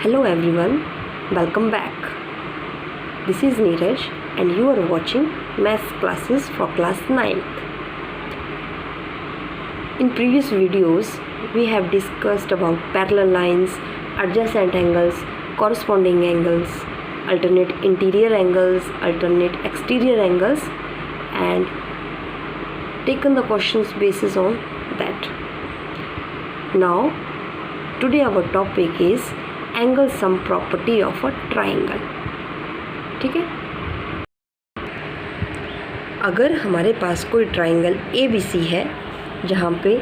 Hello everyone, welcome back. This is Neeraj and you are watching Maths classes for class 9th. In previous videos, we have discussed about parallel lines, adjacent angles, corresponding angles, alternate interior angles, alternate exterior angles, and taken the questions basis on that. Now, today our topic is angle sum property of a triangle. ठीक है, अगर हमारे पास कोई triangle ABC है जहाँ पे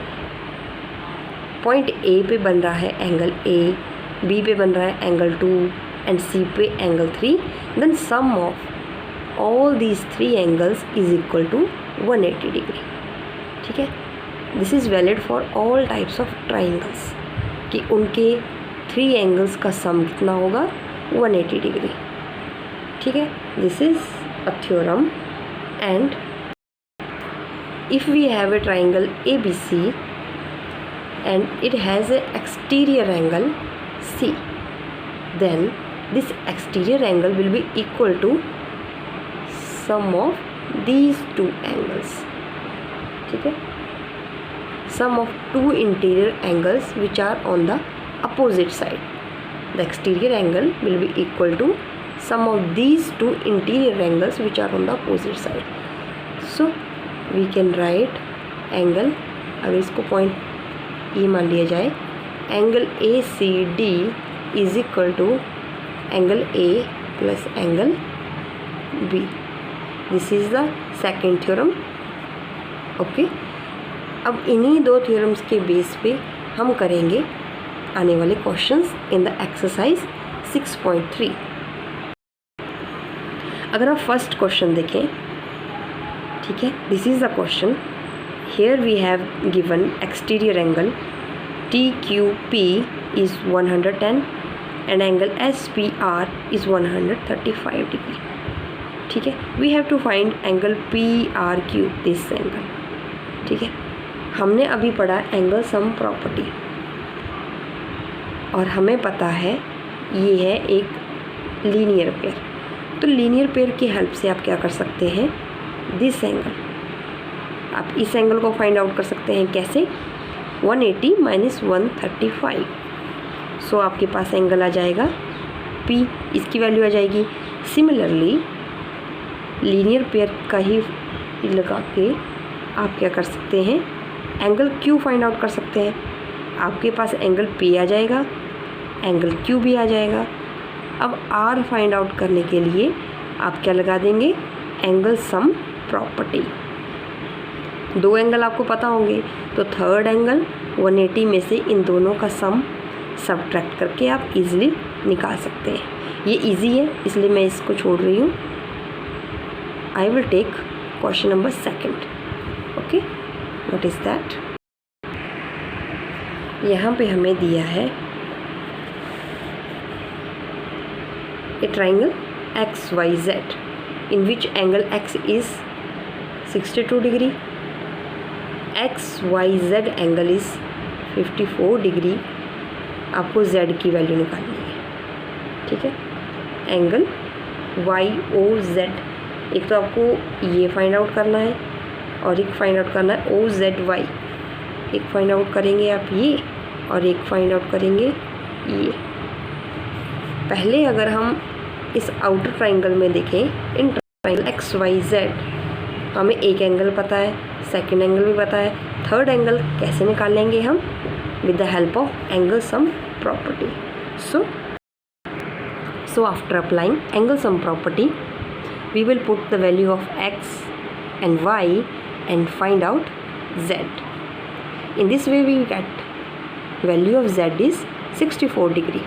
point A पे बन रहा है एंगल A, B पे बन रहा है एंगल 2 एंड C पे angle 3, then sum of all these 3 angles is equal to 180 degree. ठीक है, this is valid for all types of triangles कि उनके 3 एंगल्स का सम कितना होगा 180 डिग्री. ठीक है, this is a theorem and if we have a triangle ABC and it has a exterior angle C, then this exterior angle will be equal to sum of these 2 angles. ठीक है, sum of 2 interior angles which are on the opposite side. The exterior angle will be equal to sum of these 2 interior angles which are on the opposite side. So we can write angle, अगर इसको point E मान लिया जाए, angle ACD is equal to angle A plus angle B. This is the second theorem. Okay, अब इन्हीं 2 theorems के base पे हम करेंगे आने वाले क्वेश्चंस इन द एक्सरसाइज 6.3. अगर आप फर्स्ट क्वेश्चन देखें, ठीक है, this is the question. Here we have given exterior angle TQP is 110 and angle SPR is 135 degree. ठीक है, we have to find angle PRQ, this angle. ठीक है, हमने अभी पढ़ा एंगल सम प्रॉपर्टी और हमें पता है ये है एक लीनियर पेयर. तो लीनियर पेयर की हेल्प से आप क्या कर सकते हैं, दिस एंगल, आप इस एंगल को फाइंड आउट कर सकते हैं. कैसे, 180 माइनस 135. सो आपके पास एंगल आ जाएगा P, इसकी वैल्यू आ जाएगी. सिमिलरली लीनियर पेयर का ही लगा के आप क्या कर सकते हैं, एंगल Q फाइंड आउट कर सकते हैं. आपके पास एंगल P आ जाएगा, एंगल Q भी आ जाएगा. अब R फाइंड आउट करने के लिए आप क्या लगा देंगे, एंगल सम प्रॉपर्टी. 2 एंगल आपको पता होंगे, तो थर्ड एंगल 180 में से इन दोनों का सम सब्ट्रैक्ट करके आप इजीली निकाल सकते हैं. ये इजी है इसलिए मैं इसको छोड़ रही हूँ. I will take question number 2. Okay, what is that. यहाँ पे हमें दिया है a triangle XYZ in which angle X is 62 degree, XYZ angle is 54 degree. आपको Z की वैल्यू निकालनी है. ठीक है, एंगल YOZ, एक तो आपको ये फाइंड आउट करना है और एक फाइंड आउट करना है OZY. एक फाइंड आउट करेंगे आप ये और एक फाइंड आउट करेंगे ये. पहले अगर हम इस आउटर ट्राइंगल में देखें, इन ट्राइंगल XYZ हमें एक एंगल पता है, सेकंड एंगल भी पता है, थर्ड एंगल कैसे निकालेंगे हम, with the help of angle sum property. So after applying angle sum property we will put the value of X and Y and find out Z. In this way we get value of Z is 64 degree.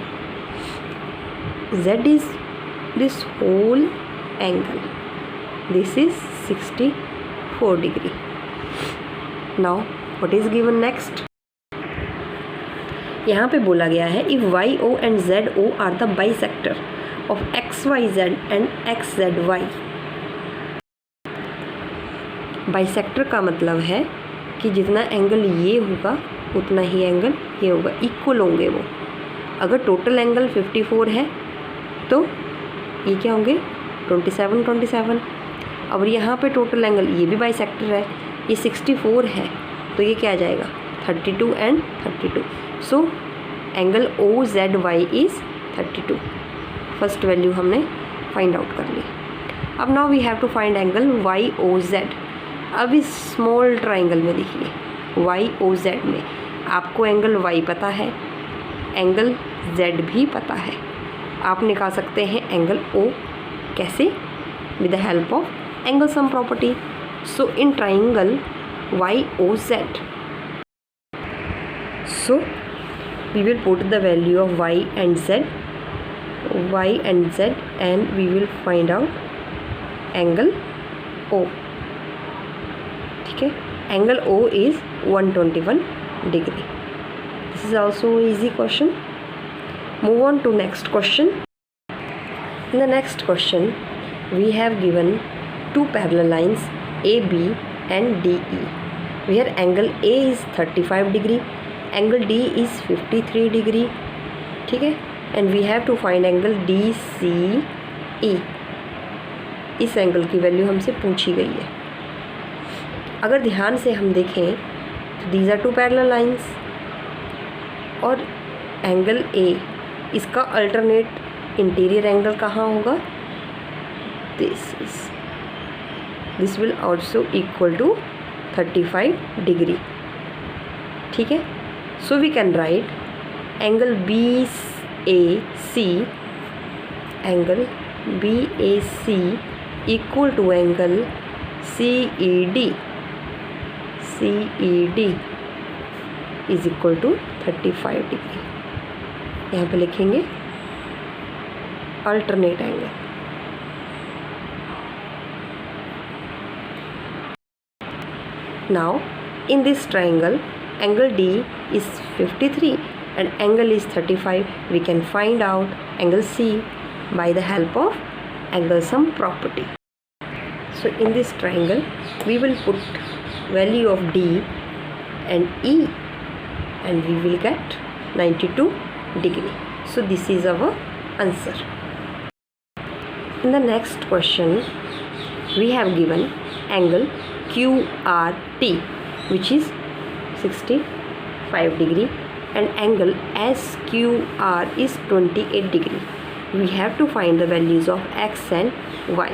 Z is this whole angle. This is 64 degree. Now what is given next? यहाँ पे बोला गया है if YO and ZO are the bisector of XYZ and XZY. Bisector का मतलब है कि जितना एंगल ये होगा उतना ही एंगल ये होगा, इक्वल होंगे वो. अगर टोटल एंगल 54 है तो ये क्या होंगे 27। और यहाँ पे टोटल एंगल ये भी बाइसेक्टर है, ये 64 है, तो ये क्या आ जाएगा 32 and 32। So angle OZY is 32। First value हमने फाइंड आउट कर ली। अब now we have to find angle YOZ। अब इस स्मॉल ट्राइंगल में देखिए YOZ में आपको एंगल Y पता है, एंगल Z भी पता है, आप निकाल सकते हैं एंगल O। कैसे? With the help of angle sum property. So in triangle YOZ, so we will put the value of y and z and we will find out angle O। ठीक है, angle O is 121 degree। This is also easy question। Move on to next question। In the next question we have given two parallel lines AB and DE where angle A is 35 degree, angle D is 53 degree। ठीक है, and we have to find angle DCE। इस angle की value हमसे पूछी गई है। अगर ध्यान से हम देखें तो these are two parallel lines और एंगल A इसका अल्टरनेट इंटीरियर एंगल कहाँ होगा? This will also equal to 35 degree. ठीक है, so we can write angle BAC equal to angle CED is equal to 35 degree. यहाँ पे लिखेंगे alternate angle. Now in this triangle angle D is 53 and angle is 35. We can find out angle C by the help of angle sum property. So in this triangle we will put value of D and E and we will get 92 degree. So this is our answer. In the next question we have given angle QRT which is 65 degree and angle SQR is 28 degree. We have to find the values of X and Y.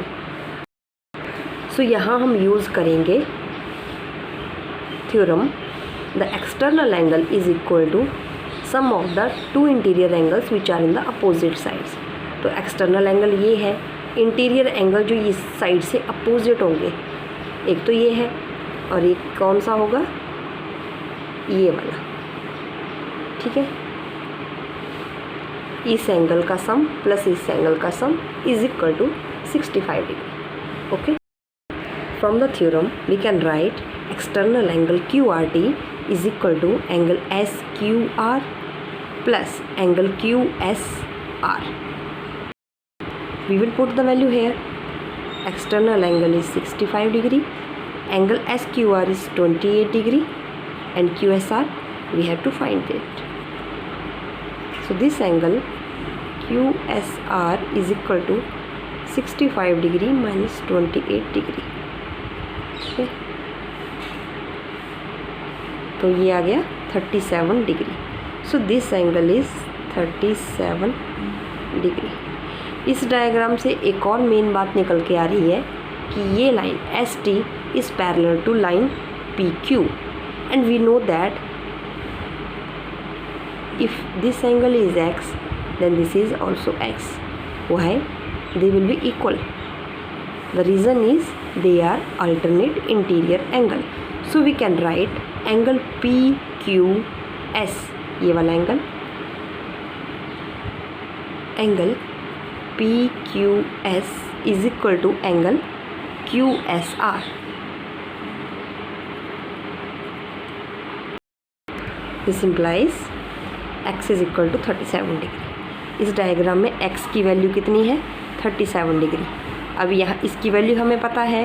So यहाँ हम use करेंगे theorem the external angle is equal to sum of the two interior angles which are in the opposite sides। तो external angle ये है, interior angle जो इस side से opposite होंगे, एक तो ये है और एक कौन सा होगा ये वाला। ठीक है, इस एंगल का सम प्लस इस एंगल का sum is equal to 65 degree. Okay, from the theorem we can write external angle QRT is equal to angle SQR plus angle QSR। We will put the value here. External angle is 65 degree, angle SQR is 28 degree and QSR we have to find it। So this angle QSR is equal to 65 degree minus 28 degree। okay? तो ये आ गया 37 degree. So this angle is 37 degree. इस diagram से एक और main बात निकल के आ रही है कि ये line ST is parallel to line PQ and we know that if this angle is X then this is also X। Why? They will be equal। The reason is they are alternate interior angle। So we can write angle PQS, ये वाला angle PQS is equal to angle QSR। This implies X is equal to 37 degree. इस diagram में X की value कितनी है 37 degree. अब यहाँ इसकी वैल्यू हमें पता है,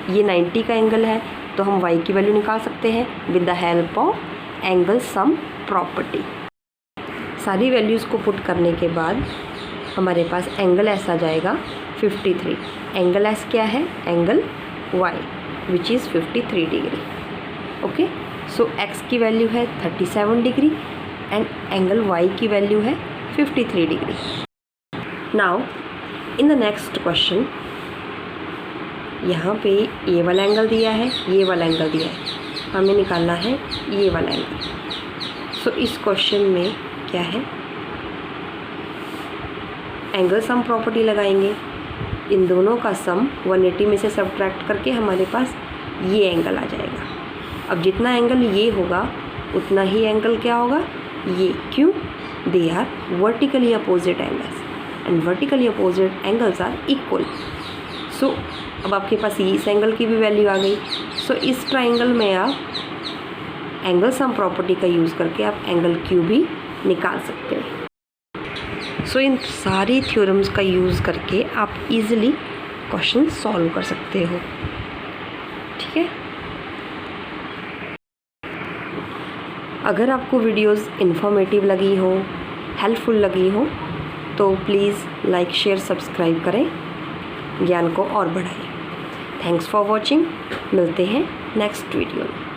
ये 90 का एंगल है, तो हम Y की वैल्यू निकाल सकते हैं with the help of angle sum property. सारी वैल्यूज़ को पुट करने के बाद हमारे पास एंगल एस आ जाएगा 53। एंगल एस क्या है? Angle Y which is 53 degree. Okay, so X की वैल्यू है 37 डिग्री एंड एंगल वाई की वैल्यू है 53 degree. Now in the next question यहाँ पे ये वाला एंगल दिया है, ये वाला एंगल दिया है, हमें निकालना है ये वाला एंगल। सो इस क्वेश्चन में क्या है, एंगल सम प्रॉपर्टी लगाएंगे। इन दोनों का सम 180 में से सब्ट्रैक्ट करके हमारे पास ये एंगल आ जाएगा। अब जितना एंगल ये होगा उतना ही एंगल क्या होगा, ये। क्यों? They are vertically opposite angles and vertically opposite angles are equal. So अब आपके पास इस एंगल की भी वैल्यू आ गई। सो इस ट्राइंगल में आप एंगल सम प्रॉपर्टी का यूज़ करके आप एंगल क्यू भी निकाल सकते हैं। सो इन सारी थ्योरम्स का यूज़ करके आप इजीली क्वेश्चन सॉल्व कर सकते हो। ठीक है, अगर आपको वीडियोस इन्फॉर्मेटिव लगी हो, हेल्पफुल लगी हो तो प्लीज़ लाइक शेयर सब्सक्राइब करें, ज्ञान को और बढ़ाएं। Thanks for watching. मिलते हैं नेक्स्ट वीडियो में।